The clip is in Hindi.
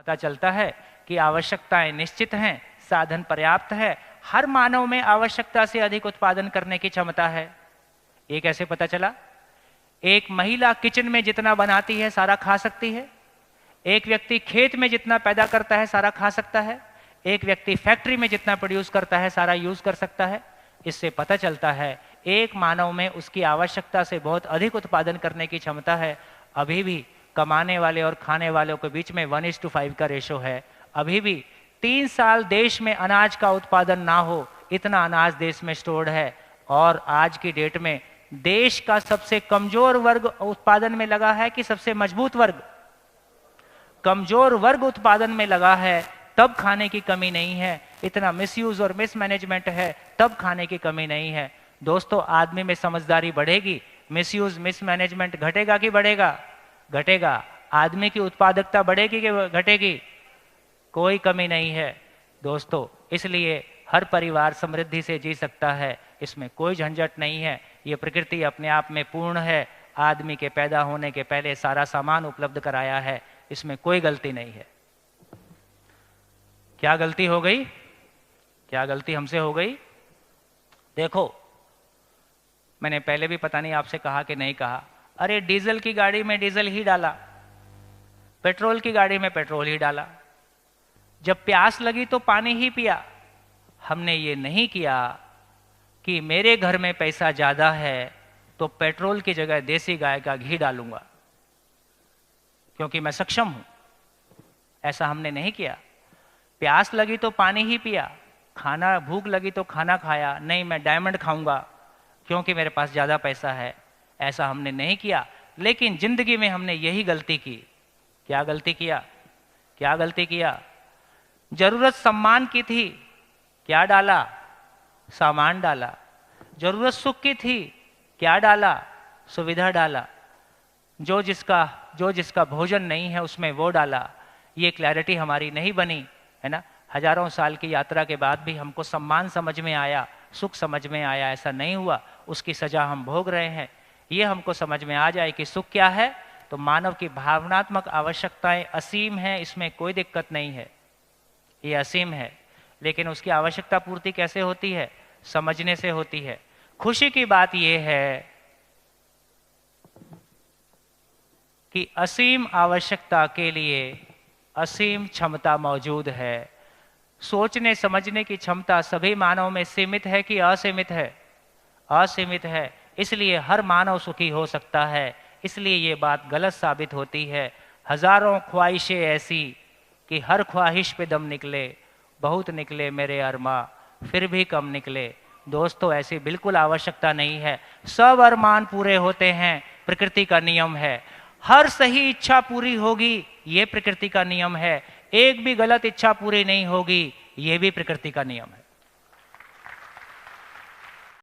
पता चलता है कि आवश्यकताएं निश्चित हैं, साधन पर्याप्त है, हर मानव में आवश्यकता से अधिक उत्पादन करने की क्षमता है। ये कैसे पता चला? एक महिला किचन में जितना बनाती है सारा खा सकती है, एक व्यक्ति खेत में जितना पैदा करता है सारा खा सकता है, एक व्यक्ति फैक्ट्री में जितना प्रोड्यूस करता है सारा यूज कर सकता है। इससे पता चलता है एक मानव में उसकी आवश्यकता से बहुत अधिक उत्पादन करने की क्षमता है। अभी भी कमाने वाले और खाने वालों के बीच में 1:5 का रेशो है। अभी भी 3 साल देश में अनाज का उत्पादन ना हो, इतना अनाज देश में स्टोर्ड है। और आज की डेट में देश का सबसे कमजोर वर्ग उत्पादन में लगा है कि सबसे मजबूत वर्ग? कमजोर वर्ग उत्पादन में लगा है, तब खाने की कमी नहीं है। इतना मिसयूज और मिसमैनेजमेंट है, तब खाने की कमी नहीं है। दोस्तों, आदमी में समझदारी बढ़ेगी, मिसयूज मिसमैनेजमेंट घटेगा कि बढ़ेगा? घटेगा। आदमी की उत्पादकता बढ़ेगी कि घटेगी? कोई कमी नहीं है दोस्तों। इसलिए हर परिवार समृद्धि से जी सकता है, इसमें कोई झंझट नहीं है। ये प्रकृति अपने आप में पूर्ण है। आदमी के पैदा होने के पहले सारा सामान उपलब्ध कराया है, इसमें कोई गलती नहीं है। क्या गलती हो गई? क्या गलती हमसे हो गई? देखो, मैंने पहले भी पता नहीं आपसे कहा कि नहीं कहा, अरे डीजल की गाड़ी में डीजल ही डाला, पेट्रोल की गाड़ी में पेट्रोल ही डाला, जब प्यास लगी तो पानी ही पिया। हमने ये नहीं किया कि मेरे घर में पैसा ज्यादा है तो पेट्रोल की जगह देसी गाय का घी डालूंगा क्योंकि मैं सक्षम हूं। ऐसा हमने नहीं किया। प्यास लगी तो पानी ही पिया, खाना भूख लगी तो खाना खाया, नहीं मैं डायमंड खाऊंगा क्योंकि मेरे पास ज्यादा पैसा है। ऐसा हमने नहीं किया। लेकिन जिंदगी में हमने यही गलती की। क्या गलती किया? क्या गलती किया? जरूरत सम्मान की थी, क्या डाला? सामान डाला। जरूरत सुख की थी, क्या डाला? सुविधा डाला। जो जिसका भोजन नहीं है उसमें वो डाला। ये क्लैरिटी हमारी नहीं बनी, है ना। हजारों साल की यात्रा के बाद भी हमको सम्मान समझ में आया, सुख समझ में आया, ऐसा नहीं हुआ। उसकी सजा हम भोग रहे हैं। ये हमको समझ में आ जाए कि सुख क्या है, तो मानव की भावनात्मक आवश्यकताएं असीम हैं, इसमें कोई दिक्कत नहीं है, ये असीम है। लेकिन उसकी आवश्यकता पूर्ति कैसे होती है? समझने से होती है। खुशी की बात यह है कि असीम आवश्यकता के लिए असीम क्षमता मौजूद है। सोचने समझने की क्षमता सभी मानव में सीमित है कि असीमित है? असीमित है। इसलिए हर मानव सुखी हो सकता है। इसलिए ये बात गलत साबित होती है। हजारों ख्वाहिशें ऐसी कि हर ख्वाहिश पे दम निकले, बहुत निकले मेरे अरमा फिर भी कम निकले। दोस्तों, ऐसी बिल्कुल आवश्यकता नहीं है। सब अरमान पूरे होते हैं, प्रकृति का नियम है। हर सही इच्छा पूरी होगी, ये प्रकृति का नियम है। एक भी गलत इच्छा पूरी नहीं होगी, ये भी प्रकृति का नियम है।